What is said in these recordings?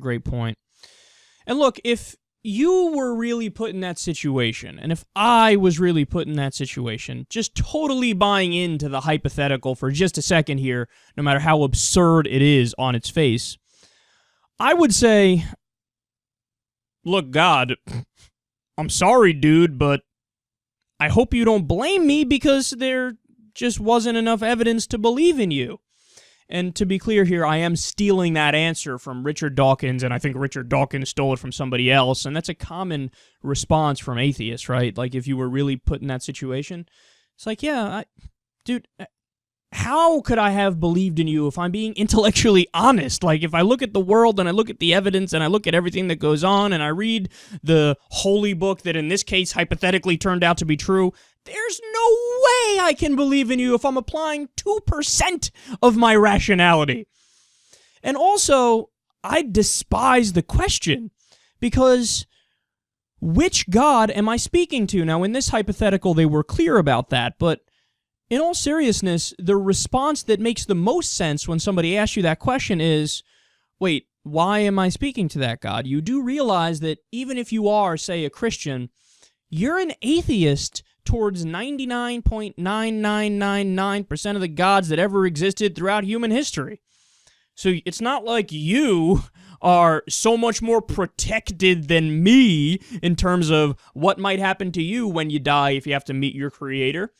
Great point. And look, if you were really put in that situation, and if I was really put in that situation, just totally buying into the hypothetical for just a second here, no matter how absurd it is on its face, I would say, look, God, I'm sorry, dude, but I hope you don't blame me because there just wasn't enough evidence to believe in you. And to be clear here, I am stealing that answer from Richard Dawkins, and I think Richard Dawkins stole it from somebody else, and that's a common response from atheists, right? Like, if you were really put in that situation, it's like, yeah, dude, how could I have believed in you if I'm being intellectually honest? Like, if I look at the world, and I look at the evidence, and I look at everything that goes on, and I read the holy book that in this case hypothetically turned out to be true, there's no way I can believe in you if I'm applying 2% of my rationality. And also, I despise the question, because which God am I speaking to? Now, in this hypothetical, they were clear about that, but in all seriousness, the response that makes the most sense when somebody asks you that question is, wait, why am I speaking to that God? You do realize that even if you are, say, a Christian, you're an atheist towards 99.9999% of the gods that ever existed throughout human history. So it's not like you are so much more protected than me in terms of what might happen to you when you die if you have to meet your creator.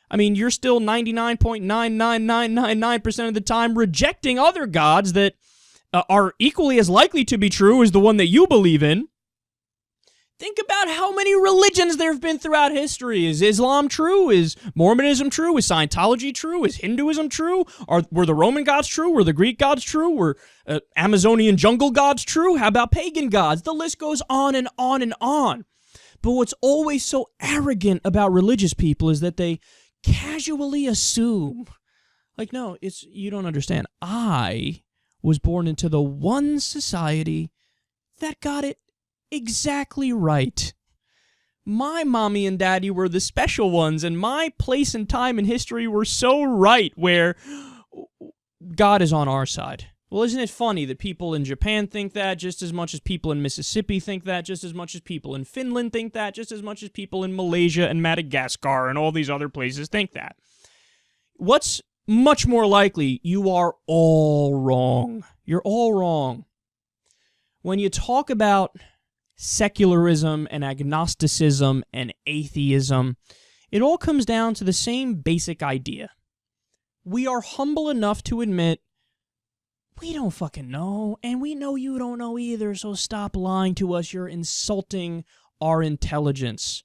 I mean, you're still 99.99999% of the time rejecting other gods that are equally as likely to be true as the one that you believe in. Think about how many religions there have been throughout history. Is Islam true? Is Mormonism true? Is Scientology true? Is Hinduism true? Were the Roman gods true? Were the Greek gods true? Were Amazonian jungle gods true? How about pagan gods? The list goes on and on and on. But what's always so arrogant about religious people is that they casually assume, like, no, you don't understand. I was born into the one society that got it exactly right. My mommy and daddy were the special ones, and my place and time in history were so right, where God is on our side. Well, isn't it funny that people in Japan think that just as much as people in Mississippi think that, just as much as people in Finland think that, just as much as people in Malaysia and Madagascar and all these other places think that? What's much more likely? You are all wrong. You're all wrong. When you talk about secularism and agnosticism and atheism, it all comes down to the same basic idea. We are humble enough to admit we don't fucking know, and we know you don't know either, so stop lying to us. You're insulting our intelligence.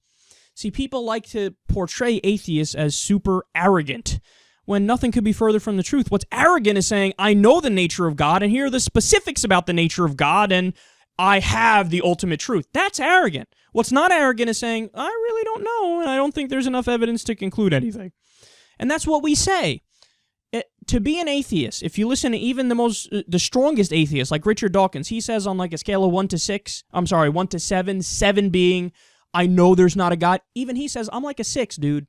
See, people like to portray atheists as super arrogant, when nothing could be further from the truth. What's arrogant is saying, I know the nature of God, and here are the specifics about the nature of God, and I have the ultimate truth. That's arrogant. What's not arrogant is saying, I really don't know, and I don't think there's enough evidence to conclude anything. And that's what we say. To be an atheist, if you listen to even the strongest atheists, like Richard Dawkins, he says on like a scale of 1 to 7, 7 being, I know there's not a God. Even he says, I'm like a 6, dude.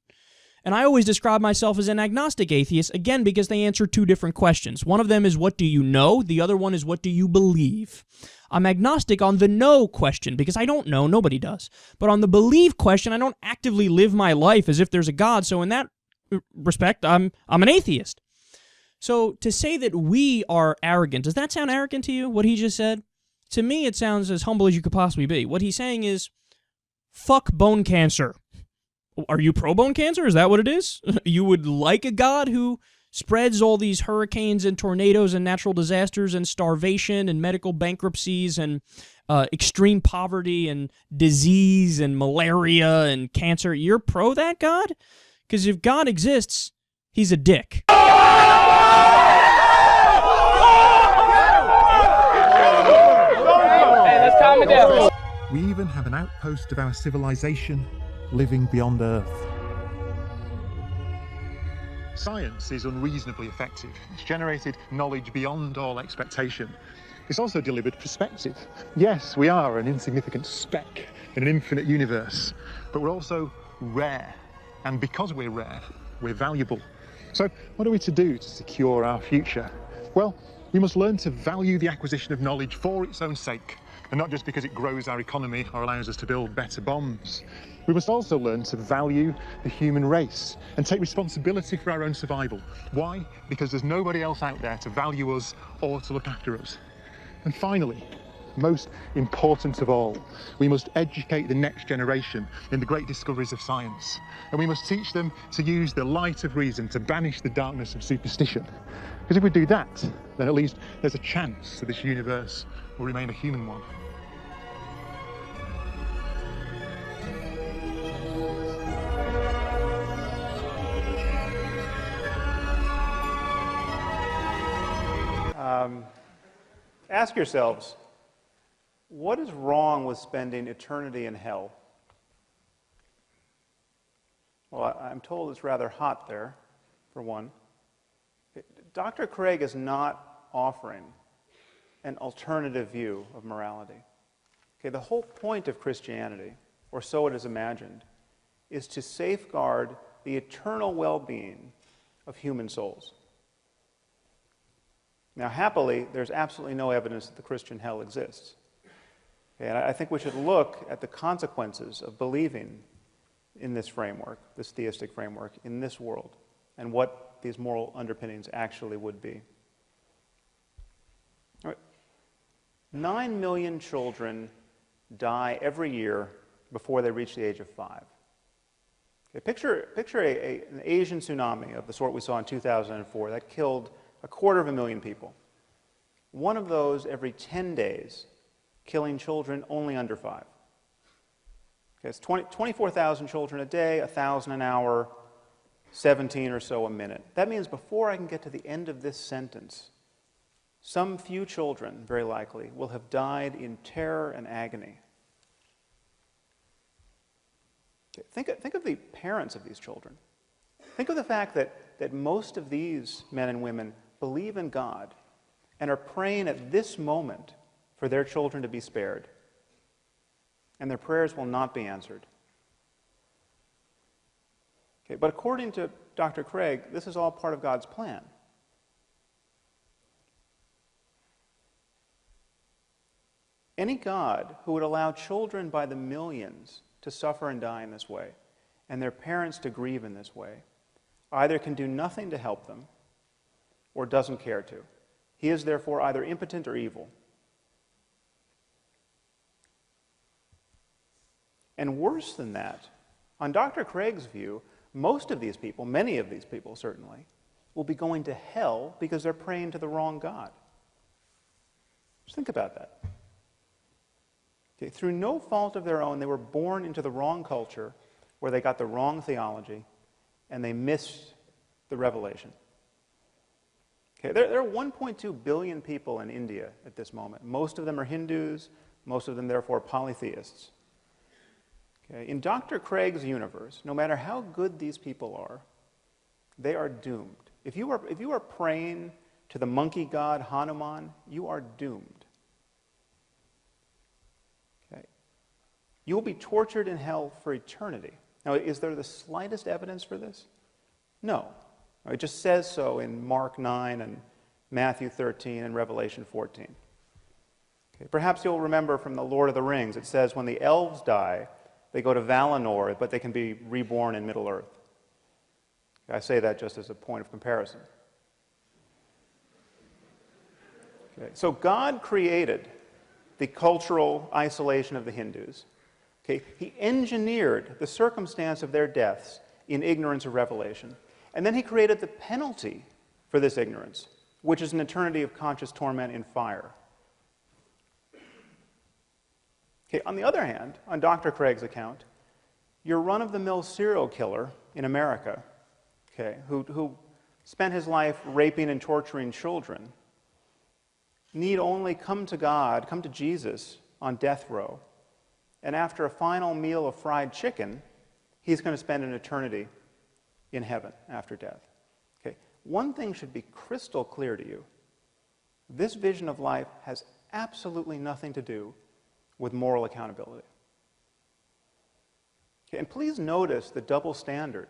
And I always describe myself as an agnostic atheist, again, because they answer two different questions. One of them is, what do you know? The other one is, what do you believe? I'm agnostic on the know question, because I don't know, nobody does. But on the believe question, I don't actively live my life as if there's a God, so in that respect, I'm an atheist. So to say that we are arrogant, does that sound arrogant to you, what he just said? To me, it sounds as humble as you could possibly be. What he's saying is, fuck bone cancer. Are you pro bone cancer? Is that what it is? You would like a God who spreads all these hurricanes and tornadoes and natural disasters and starvation and medical bankruptcies and extreme poverty and disease and malaria and cancer. You're pro that God? Because if God exists, he's a dick. We even have an outpost of our civilization living beyond Earth. Science is unreasonably effective. It's generated knowledge beyond all expectation. It's also delivered perspective. Yes, we are an insignificant speck in an infinite universe, but we're also rare. And because we're rare, we're valuable. So what are we to do to secure our future? Well, We must learn to value the acquisition of knowledge for its own sake, and not just because it grows our economy or allows us to build better bombs. We must also learn to value the human race and take responsibility for our own survival. Why? Because there's nobody else out there to value us or to look after us. And finally, most important of all, we must educate the next generation in the great discoveries of science. And we must teach them to use the light of reason to banish the darkness of superstition. Because if we do that, then at least there's a chance that this universe will remain a human one. Ask yourselves, what is wrong with spending eternity in hell? Well, I'm told it's rather hot there, for one. Dr. Craig is not offering an alternative view of morality. Okay, the whole point of Christianity, or so it is imagined, is to safeguard the eternal well-being of human souls. Now, happily, there's absolutely no evidence that the Christian hell exists. Okay, and I think we should look at the consequences of believing in this framework, this theistic framework, in this world, and what these moral underpinnings actually would be. All right. 9 million children die every year before they reach the age of 5. Okay, picture an Asian tsunami of the sort we saw in 2004 that killed 250,000 people. One of those every 10 days, killing children only under 5. Okay, it's 24,000 children a day, 1,000 an hour, 17 or so a minute. That means before I can get to the end of this sentence, some few children, very likely, will have died in terror and agony. Okay, think of the parents of these children. Think of the fact that most of these men and women believe in God and are praying at this moment for their children to be spared. And their prayers will not be answered. Okay, but according to Dr. Craig, this is all part of God's plan. Any God who would allow children by the millions to suffer and die in this way, and their parents to grieve in this way, either can do nothing to help them or doesn't care to. He is therefore either impotent or evil. And worse than that, on Dr. Craig's view, most of these people, many of these people certainly, will be going to hell because they're praying to the wrong God. Just think about that. Okay, through no fault of their own, they were born into the wrong culture where they got the wrong theology and they missed the revelation. Okay, there are 1.2 billion people in India at this moment. Most of them are Hindus, most of them therefore polytheists. Okay, in Dr. Craig's universe, no matter how good these people are, they are doomed. If you are praying to the monkey god Hanuman, you are doomed. Okay. You will be tortured in hell for eternity. Now, is there the slightest evidence for this? No. It just says so in Mark 9 and Matthew 13 and Revelation 14. Okay. Perhaps you'll remember from the Lord of the Rings, it says when the elves die, they go to Valinor, but they can be reborn in Middle-earth. I say that just as a point of comparison. Okay. So God created the cultural isolation of the Hindus. Okay. He engineered the circumstance of their deaths in ignorance of revelation. And then he created the penalty for this ignorance, which is an eternity of conscious torment in fire. Okay, on the other hand, on Dr. Craig's account, your run-of-the-mill serial killer in America, okay, who spent his life raping and torturing children, need only come to God, come to Jesus on death row, and after a final meal of fried chicken, he's going to spend an eternity in heaven after death. Okay, one thing should be crystal clear to you. This vision of life has absolutely nothing to do with moral accountability. Okay, and please notice the double standard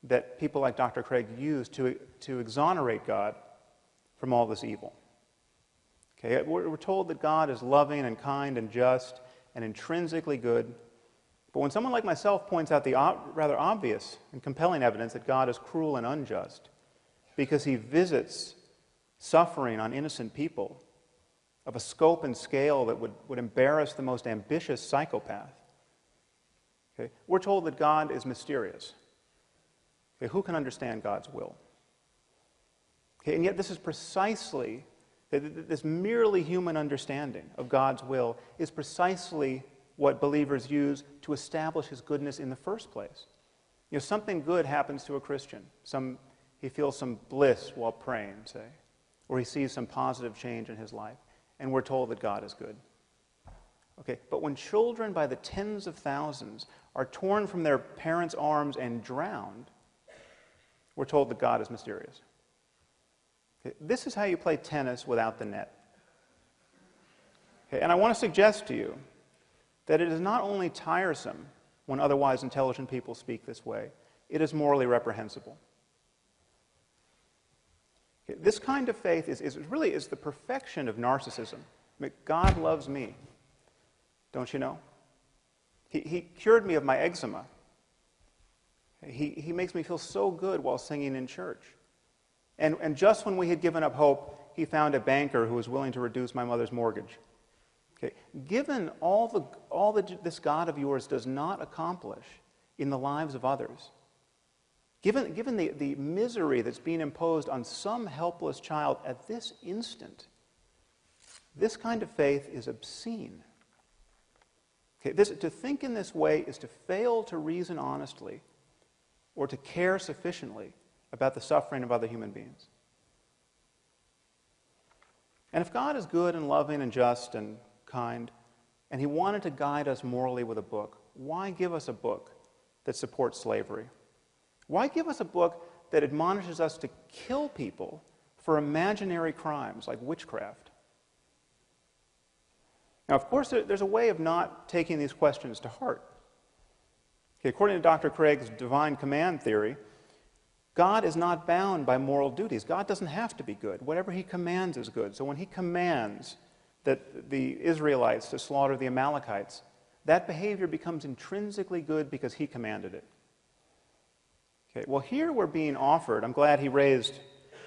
that people like Dr. Craig use to exonerate God from all this evil. Okay, we're told that God is loving and kind and just and intrinsically good. But when someone like myself points out the rather obvious and compelling evidence that God is cruel and unjust because he visits suffering on innocent people of a scope and scale that would embarrass the most ambitious psychopath, okay, we're told that God is mysterious. Okay, who can understand God's will? Okay, and yet this is precisely, this merely human understanding of God's will is precisely what believers use to establish his goodness in the first place. You know, something good happens to a Christian. He feels some bliss while praying, say, or he sees some positive change in his life, and we're told that God is good. Okay, but when children by the tens of thousands are torn from their parents' arms and drowned, we're told that God is mysterious. Okay, this is how you play tennis without the net. Okay, and I want to suggest to you that it is not only tiresome when otherwise intelligent people speak this way, it is morally reprehensible. Okay, this kind of faith is really the perfection of narcissism. I mean, God loves me, don't you know? He cured me of my eczema. He makes me feel so good while singing in church. And just when we had given up hope, he found a banker who was willing to reduce my mother's mortgage. Okay. Given all that this God of yours does not accomplish in the lives of others, given the misery that's being imposed on some helpless child at this instant, this kind of faith is obscene. Okay, to think in this way is to fail to reason honestly or to care sufficiently about the suffering of other human beings. And if God is good and loving and just and kind, and he wanted to guide us morally with a book, why give us a book that supports slavery? Why give us a book that admonishes us to kill people for imaginary crimes like witchcraft? Now, of course, there's a way of not taking these questions to heart. Okay, according to Dr. Craig's divine command theory, God is not bound by moral duties. God doesn't have to be good. Whatever he commands is good. So when he commands that the Israelites to slaughter the Amalekites, that behavior becomes intrinsically good because he commanded it. Okay, well, here we're being offered, I'm glad he raised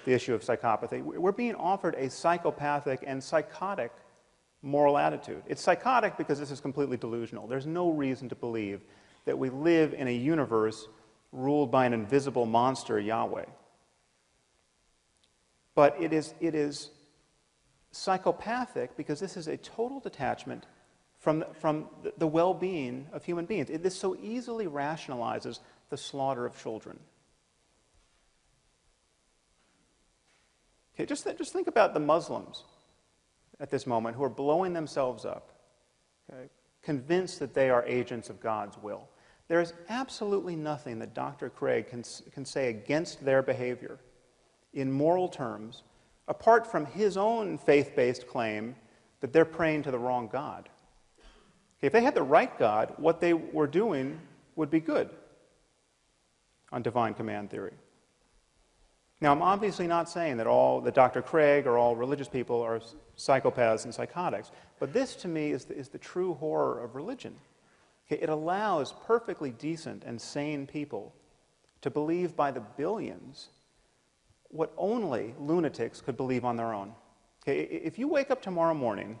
the issue of psychopathy, we're being offered a psychopathic and psychotic moral attitude. It's psychotic because this is completely delusional. There's no reason to believe that we live in a universe ruled by an invisible monster, Yahweh. But it is psychopathic because this is a total detachment from the well-being of human beings. This so easily rationalizes the slaughter of children. Okay, just think about the Muslims at this moment who are blowing themselves up, okay, convinced that they are agents of God's will. There is absolutely nothing that Dr. Craig can say against their behavior in moral terms, apart from his own faith-based claim that they're praying to the wrong God. Okay, if they had the right God, what they were doing would be good on divine command theory. Now, I'm obviously not saying that Dr. Craig or all religious people are psychopaths and psychotics, but this to me is the true horror of religion. Okay, it allows perfectly decent and sane people to believe by the billions what only lunatics could believe on their own. Okay, if you wake up tomorrow morning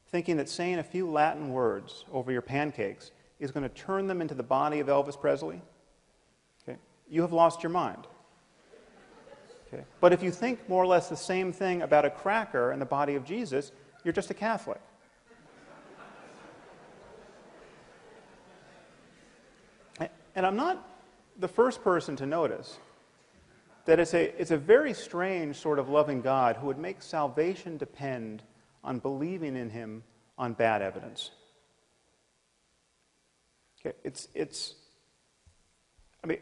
thinking that saying a few Latin words over your pancakes is going to turn them into the body of Elvis Presley, okay, you have lost your mind. Okay. But if you think more or less the same thing about a cracker and the body of Jesus, you're just a Catholic. And I'm not the first person to notice that it's a very strange sort of loving God who would make salvation depend on believing in him on bad evidence. Okay, I mean,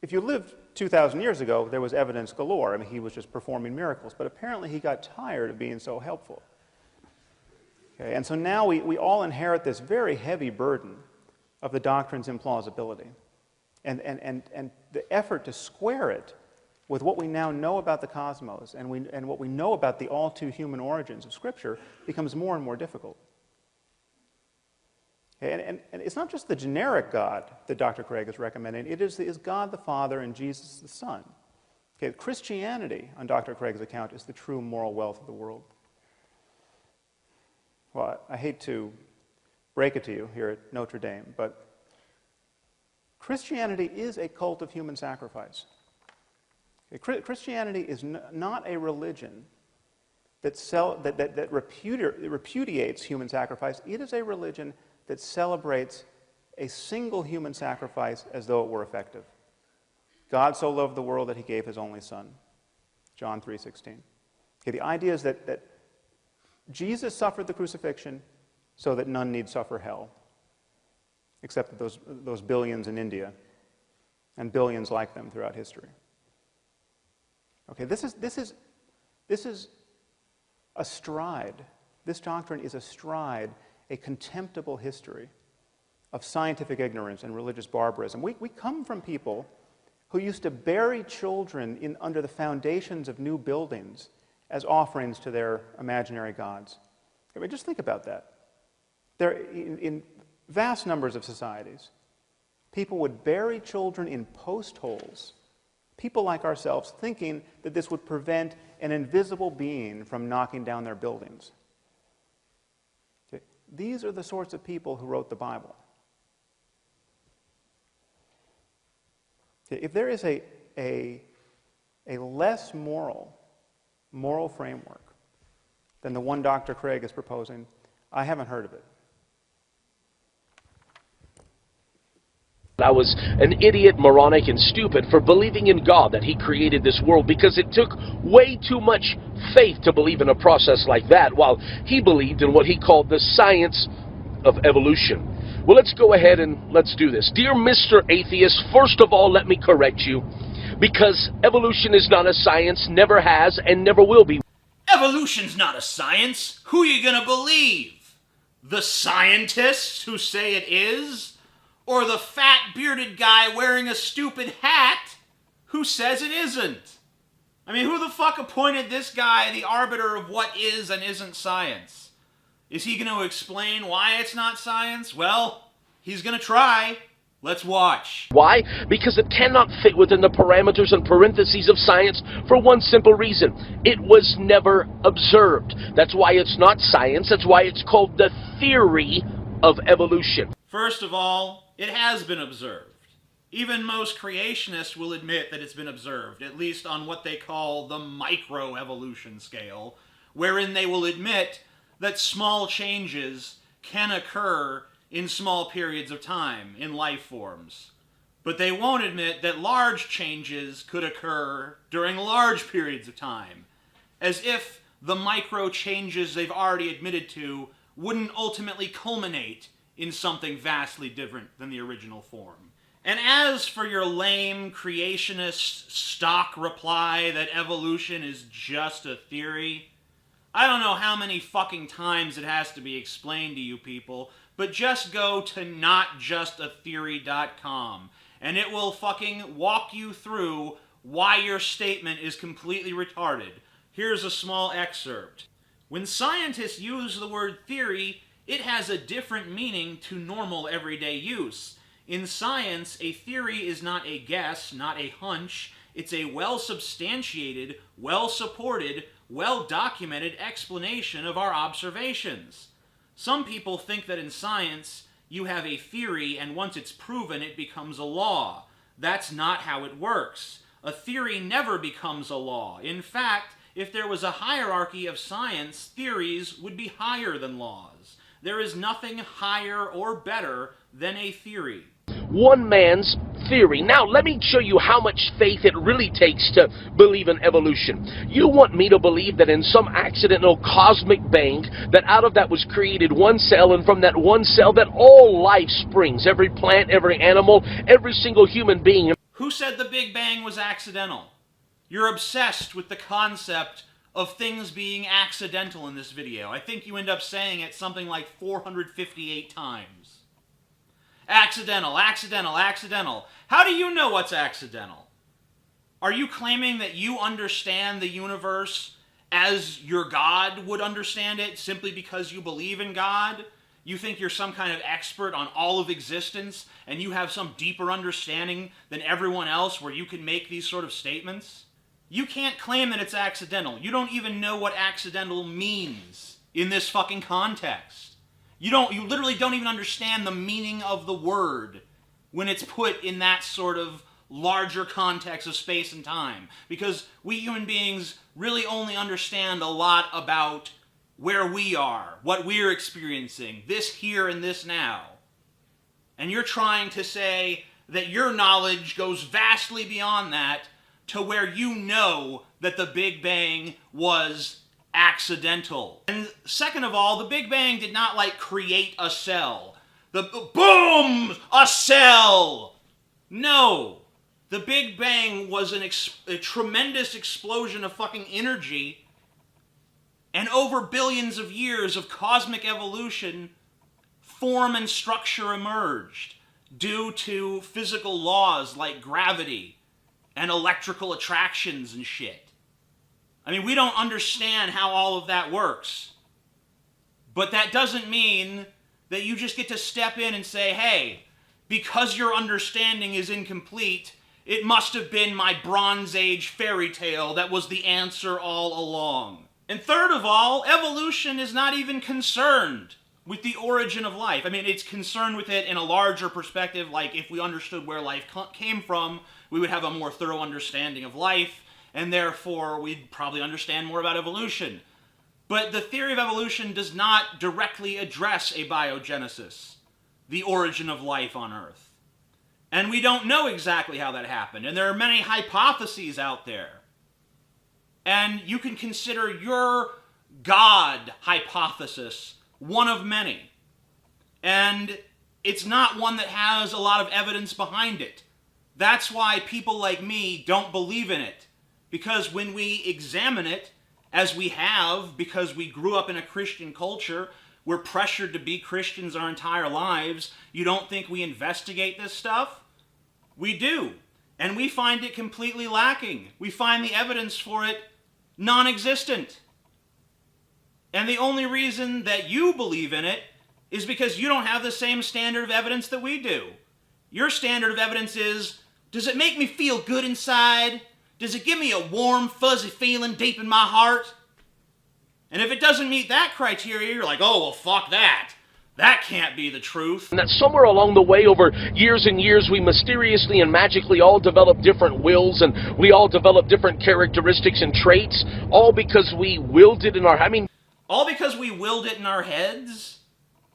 if you lived 2,000 years ago, there was evidence galore. I mean, he was just performing miracles. But apparently he got tired of being so helpful. Okay, and so now we all inherit this very heavy burden of the doctrine's implausibility. And the effort to square it with what we now know about the cosmos and what we know about the all-too-human origins of Scripture, becomes more and more difficult. Okay, and it's not just the generic God that Dr. Craig is recommending. It is God the Father and Jesus the Son. Okay, Christianity, on Dr. Craig's account, is the true moral wealth of the world. Well, I hate to break it to you here at Notre Dame, but Christianity is a cult of human sacrifice. Okay, Christianity is not a religion that repudiates human sacrifice. It is a religion that celebrates a single human sacrifice as though it were effective. God so loved the world that he gave his only Son, John 3:16. Okay, the idea is that Jesus suffered the crucifixion so that none need suffer hell, except those billions in India and billions like them throughout history. Okay, this is astride. This doctrine is astride a contemptible history of scientific ignorance and religious barbarism. We come from people who used to bury children under the foundations of new buildings as offerings to their imaginary gods. I mean, just think about that. In vast numbers of societies, people would bury children in post holes, people like ourselves thinking that this would prevent an invisible being from knocking down their buildings. Okay. These are the sorts of people who wrote the Bible. Okay. If there is a less moral framework than the one Dr. Craig is proposing, I haven't heard of it. I was an idiot, moronic, and stupid for believing in God, that he created this world, because it took way too much faith to believe in a process like that, while he believed in what he called the science of evolution. Well, let's go ahead and let's do this. Dear Mr. Atheist, first of all, let me correct you, because evolution is not a science, never has, and never will be. Evolution's not a science. Who are you gonna believe? The scientists who say it is? Or the fat bearded guy wearing a stupid hat who says it isn't? I mean, who the fuck appointed this guy the arbiter of what is and isn't science? Is he going to explain why it's not science? Well, he's going to try. Let's watch. Why? Because it cannot fit within the parameters and parentheses of science for one simple reason. It was never observed. That's why it's not science. That's why it's called the theory of evolution. First of all, it has been observed. Even most creationists will admit that it's been observed, at least on what they call the microevolution scale, wherein they will admit that small changes can occur in small periods of time in life forms. But they won't admit that large changes could occur during large periods of time, as if the micro changes they've already admitted to wouldn't ultimately culminate in something vastly different than the original form. And as for your lame creationist stock reply that evolution is just a theory, I don't know how many fucking times it has to be explained to you people, but just go to notjustatheory.com and it will fucking walk you through why your statement is completely retarded. Here's a small excerpt. When scientists use the word theory, it has a different meaning to normal everyday use. In science, a theory is not a guess, not a hunch. It's a well-substantiated, well-supported, well-documented explanation of our observations. Some people think that in science, you have a theory, and once it's proven, it becomes a law. That's not how it works. A theory never becomes a law. In fact, if there was a hierarchy of science, theories would be higher than laws. There is nothing higher or better than a theory. One man's theory. Now, let me show you how much faith it really takes to believe in evolution. You want me to believe that in some accidental cosmic bang, that out of that was created one cell, and from that one cell that all life springs, every plant, every animal, every single human being. Who said the Big Bang was accidental? You're obsessed with the concept of things being accidental in this video. I think you end up saying it something like 458 times. Accidental, accidental, accidental. How do you know what's accidental? Are you claiming that you understand the universe as your God would understand it simply because you believe in God? You think you're some kind of expert on all of existence and you have some deeper understanding than everyone else where you can make these sort of statements? You can't claim that it's accidental. You don't even know what accidental means in this fucking context. You literally don't even understand the meaning of the word when it's put in that sort of larger context of space and time. Because we human beings really only understand a lot about where we are, what we're experiencing, this here and this now. And you're trying to say that your knowledge goes vastly beyond that to where you know that the Big Bang was accidental. And second of all, the Big Bang did not create a cell. Boom! A cell! No. The Big Bang was a tremendous explosion of fucking energy, and over billions of years of cosmic evolution, form and structure emerged due to physical laws like gravity and electrical attractions and shit. I mean, we don't understand how all of that works. But that doesn't mean that you just get to step in and say, hey, because your understanding is incomplete, it must have been my Bronze Age fairy tale that was the answer all along. And third of all, evolution is not even concerned with the origin of life. I mean, it's concerned with it in a larger perspective, like if we understood where life came from, we would have a more thorough understanding of life, and therefore we'd probably understand more about evolution. But the theory of evolution does not directly address abiogenesis, the origin of life on Earth. And we don't know exactly how that happened, and there are many hypotheses out there. And you can consider your God hypothesis one of many. And it's not one that has a lot of evidence behind it. That's why people like me don't believe in it. Because when we examine it, as we have, because we grew up in a Christian culture, we're pressured to be Christians our entire lives, you don't think we investigate this stuff? We do. And we find it completely lacking. We find the evidence for it non-existent. And the only reason that you believe in it is because you don't have the same standard of evidence that we do. Your standard of evidence is, does it make me feel good inside? Does it give me a warm, fuzzy feeling deep in my heart? And if it doesn't meet that criteria, you're like, oh, well, fuck that. That can't be the truth. And that somewhere along the way, over years and years, we mysteriously and magically all develop different wills, and we all develop different characteristics and traits, all because we willed it in our... all because we willed it in our heads?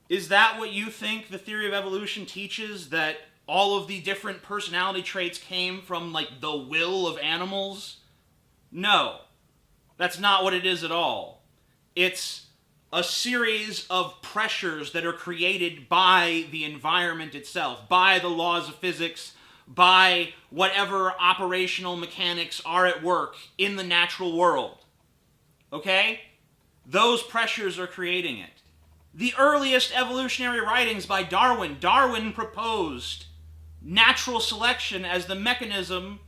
Is that what you think the theory of evolution teaches? That all of the different personality traits came from, the will of animals? No. That's not what it is at all. It's a series of pressures that are created by the environment itself, by the laws of physics, by whatever operational mechanics are at work in the natural world. Okay? Those pressures are creating it. The earliest evolutionary writings by Darwin proposed natural selection as the mechanism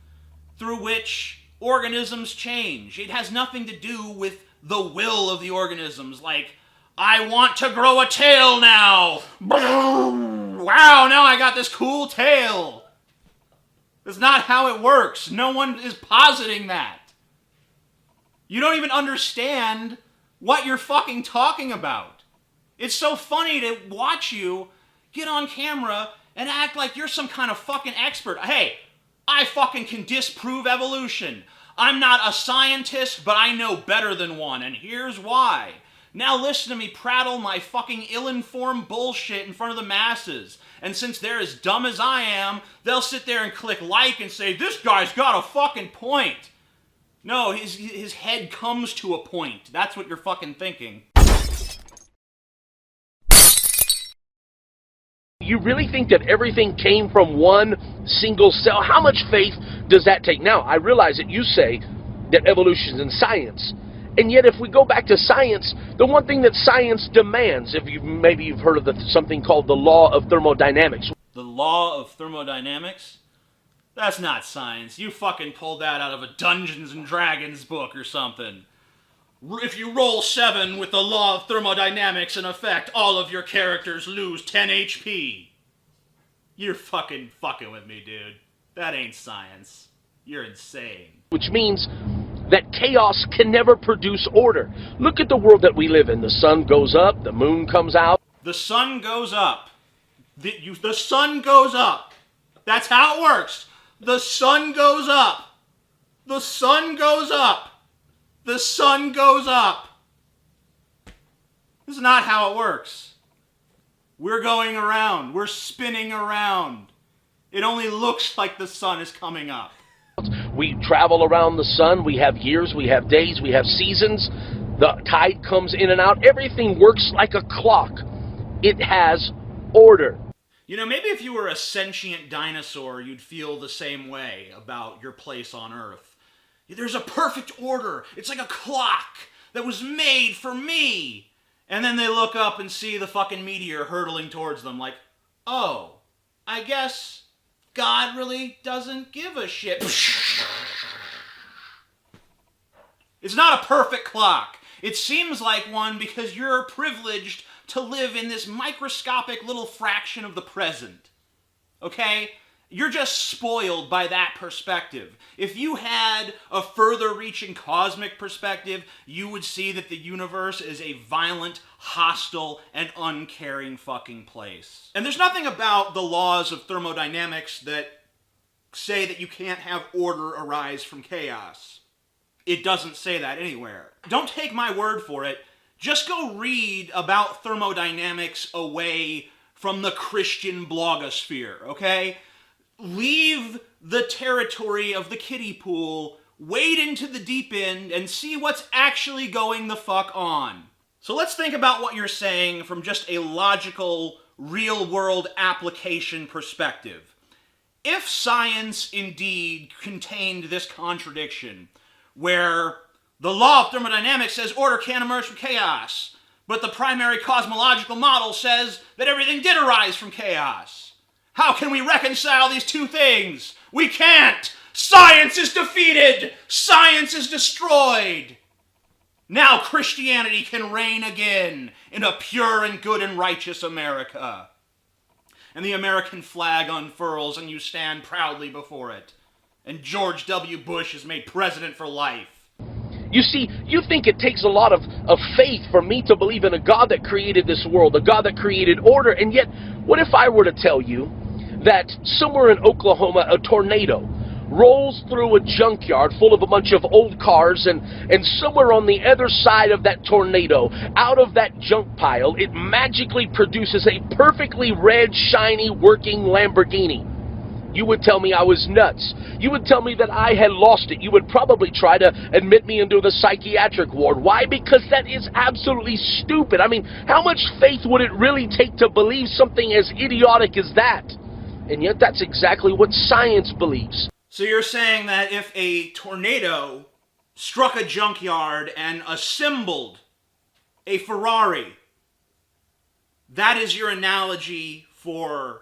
through which organisms change. It has nothing to do with the will of the organisms, like, I want to grow a tail now! Wow, now I got this cool tail! That's not how it works. No one is positing that. You don't even understand what you're fucking talking about. It's so funny to watch you get on camera and act like you're some kind of fucking expert. Hey, I fucking can disprove evolution. I'm not a scientist, but I know better than one, and here's why. Now listen to me prattle my fucking ill-informed bullshit in front of the masses. And since they're as dumb as I am, they'll sit there and click like and say, this guy's got a fucking point. No, his head comes to a point. That's what you're fucking thinking. You really think that everything came from one single cell? How much faith does that take? Now, I realize that you say that evolution is in science. And yet, if we go back to science, the one thing that science demands, maybe you've heard of something called the law of thermodynamics. The law of thermodynamics? That's not science. You fucking pulled that out of a Dungeons and Dragons book or something. If you roll 7 with the law of thermodynamics in effect, all of your characters lose 10 HP. You're fucking with me, dude. That ain't science. You're insane. Which means that chaos can never produce order. Look at the world that we live in. The sun goes up, the moon comes out. The sun goes up. The sun goes up. That's how it works. The sun goes up. The sun goes up. The sun goes up. This is not how it works. We're going around. We're spinning around. It only looks like the sun is coming up. We travel around the sun. We have years, we have days, we have seasons. The tide comes in and out. Everything works like a clock. It has order. You know, maybe if you were a sentient dinosaur, you'd feel the same way about your place on Earth. There's a perfect order. It's like a clock that was made for me. And then they look up and see the fucking meteor hurtling towards them like, oh, I guess God really doesn't give a shit. It's not a perfect clock. It seems like one because you're privileged to live in this microscopic little fraction of the present. Okay? You're just spoiled by that perspective. If you had a further reaching cosmic perspective, you would see that the universe is a violent, hostile, and uncaring fucking place. And there's nothing about the laws of thermodynamics that say that you can't have order arise from chaos. It doesn't say that anywhere. Don't take my word for it. Just go read about thermodynamics away from the Christian blogosphere, okay? Leave the territory of the kiddie pool, wade into the deep end, and see what's actually going the fuck on. So let's think about what you're saying from just a logical, real-world application perspective. If science indeed contained this contradiction, where the law of thermodynamics says order can't emerge from chaos, but the primary cosmological model says that everything did arise from chaos, how can we reconcile these two things? We can't! Science is defeated! Science is destroyed! Now Christianity can reign again in a pure and good and righteous America. And the American flag unfurls and you stand proudly before it. And George W. Bush is made president for life. You see, you think it takes a lot of faith for me to believe in a God that created this world, a God that created order, and yet, what if I were to tell you that somewhere in Oklahoma, a tornado rolls through a junkyard full of a bunch of old cars, and somewhere on the other side of that tornado, out of that junk pile, it magically produces a perfectly red, shiny, working Lamborghini. You would tell me I was nuts. You would tell me that I had lost it. You would probably try to admit me into the psychiatric ward. Why? Because that is absolutely stupid. I mean, how much faith would it really take to believe something as idiotic as that? And yet that's exactly what science believes. So you're saying that if a tornado struck a junkyard and assembled a Ferrari, that is your analogy for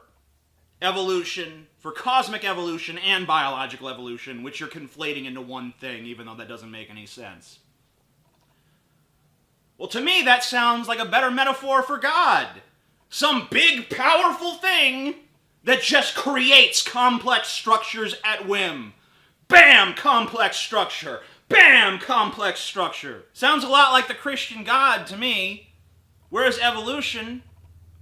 evolution, for cosmic evolution and biological evolution, which you're conflating into one thing, even though that doesn't make any sense. Well, to me, that sounds like a better metaphor for God. Some big, powerful thing that just creates complex structures at whim. Bam! Complex structure. Bam! Complex structure. Sounds a lot like the Christian God to me. Whereas evolution,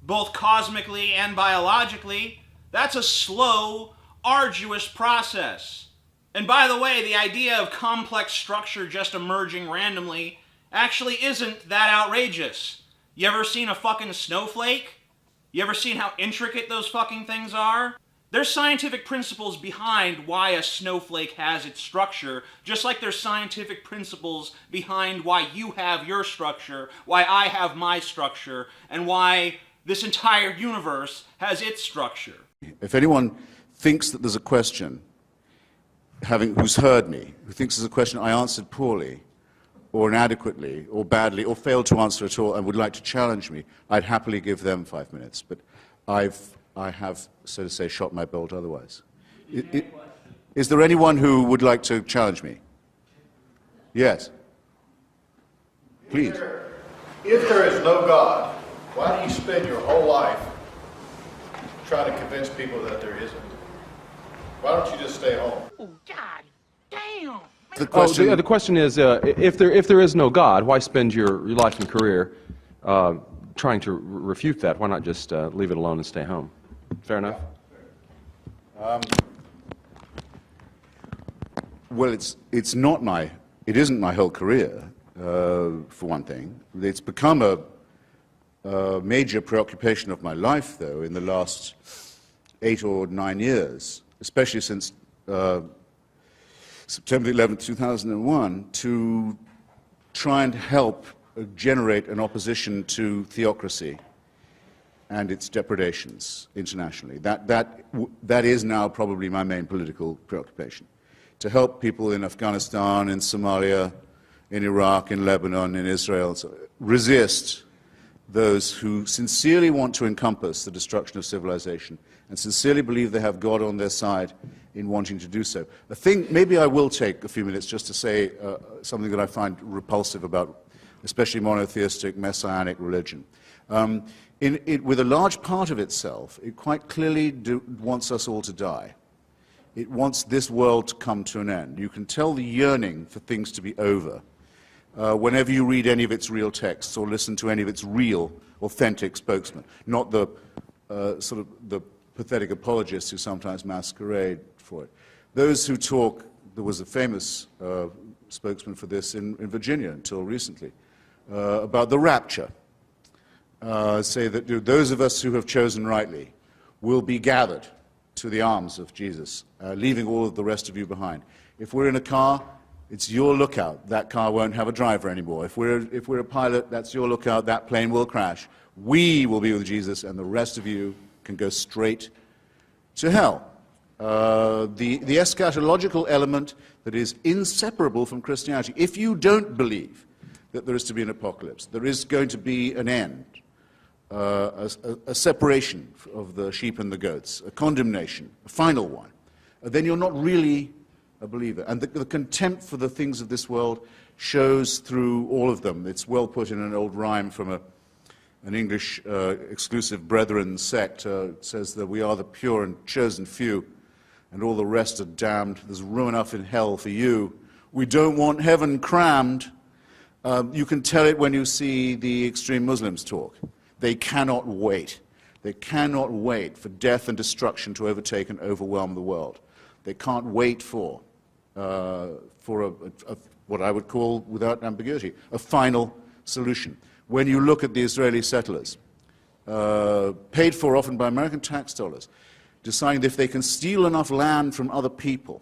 both cosmically and biologically, that's a slow, arduous process. And by the way, the idea of complex structure just emerging randomly actually isn't that outrageous. You ever seen a fucking snowflake? You ever seen how intricate those fucking things are? There's scientific principles behind why a snowflake has its structure, just like there's scientific principles behind why you have your structure, why I have my structure, and why this entire universe has its structure. If anyone thinks that there's a question, who's heard me, who thinks there's a question I answered poorly, or inadequately, or badly, or failed to answer at all, and would like to challenge me, I'd happily give them 5 minutes. But I have, so to say, shot my bolt otherwise. Is there anyone who would like to challenge me? Yes. Please. If there is no God, why do you spend your whole life trying to convince people that there isn't? Why don't you just stay home? Oh, God damn! The question, the question is, if there is no God, why spend your life and career trying to refute that? Why not just leave it alone and stay home? Fair enough? well, it isn't my whole career, for one thing. It's become a major preoccupation of my life, though, in the last 8 or 9 years, especially since September 11, 2001, to try and help generate an opposition to theocracy and its depredations internationally. That is now probably my main political preoccupation. To help people in Afghanistan, in Somalia, in Iraq, in Lebanon, in Israel, resist those who sincerely want to encompass the destruction of civilization and sincerely believe they have God on their side in wanting to do so. Maybe I will take a few minutes just to say something that I find repulsive about especially monotheistic, messianic religion. With a large part of itself, it quite clearly wants us all to die. It wants this world to come to an end. You can tell the yearning for things to be over whenever you read any of its real texts or listen to any of its real, authentic spokesmen, not the sort of the pathetic apologists who sometimes masquerade for it. Those who talk, there was a famous spokesman for this in Virginia until recently, about the rapture, say that those of us who have chosen rightly will be gathered to the arms of Jesus, leaving all of the rest of you behind. If we're in a car, it's your lookout. That car won't have a driver anymore. If we're a pilot, that's your lookout. That plane will crash. We will be with Jesus, and the rest of you can go straight to hell. The eschatological element that is inseparable from Christianity. If you don't believe that there is to be an apocalypse, there is going to be an end, a separation of the sheep and the goats, a condemnation, a final one, then you're not really a believer. And the contempt for the things of this world shows through all of them. It's well put in an old rhyme from an English exclusive brethren sect. It says that we are the pure and chosen few, and all the rest are damned. There's room enough in hell for you. We don't want heaven crammed. You can tell it when you see the extreme Muslims talk. They cannot wait. They cannot wait for death and destruction to overtake and overwhelm the world. They can't wait for what I would call, without ambiguity, a final solution. When you look at the Israeli settlers, paid for often by American tax dollars, deciding that if they can steal enough land from other people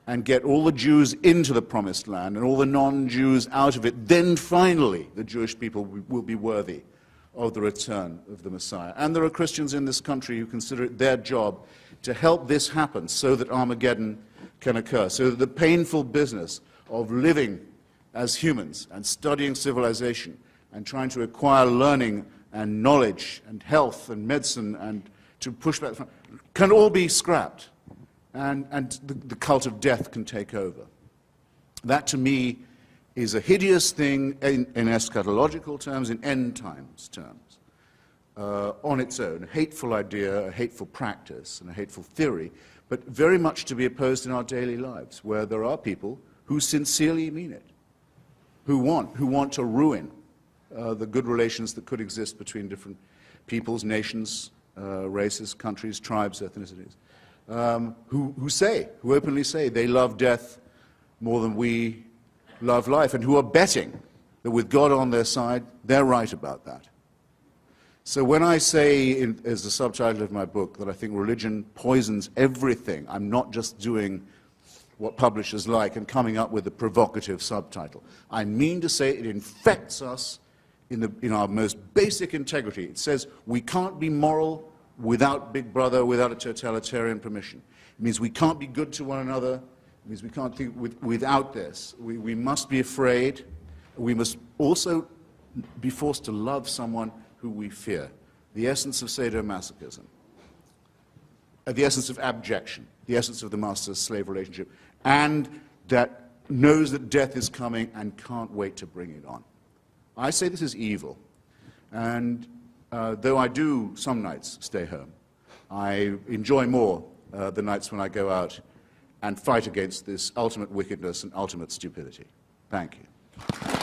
and get all the Jews into the promised land and all the non-Jews out of it, then finally the Jewish people will be worthy of the return of the Messiah. And there are Christians in this country who consider it their job to help this happen so that Armageddon can occur, so that the painful business of living as humans and studying civilization and trying to acquire learning and knowledge and health and medicine and to push back can all be scrapped, and the cult of death can take over. That, to me, is a hideous thing in eschatological terms, in end times terms, on its own. A hateful idea, a hateful practice, and a hateful theory, but very much to be opposed in our daily lives, where there are people who sincerely mean it, who want to ruin the good relations that could exist between different peoples, nations, races, countries, tribes, ethnicities, who openly say they love death more than we love life, and who are betting that with God on their side, they're right about that. So when I say, as the subtitle of my book, that I think religion poisons everything, I'm not just doing what publishers like and coming up with a provocative subtitle. I mean to say it infects us in our most basic integrity. It says we can't be moral without Big Brother, without a totalitarian permission. It means we can't be good to one another. It means we can't think without this. We must be afraid. We must also be forced to love someone who we fear. The essence of sadomasochism. the essence of abjection, the essence of the master-slave relationship, and that knows that death is coming and can't wait to bring it on. I say this is evil, and though I do some nights stay home, I enjoy more the nights when I go out and fight against this ultimate wickedness and ultimate stupidity. Thank you.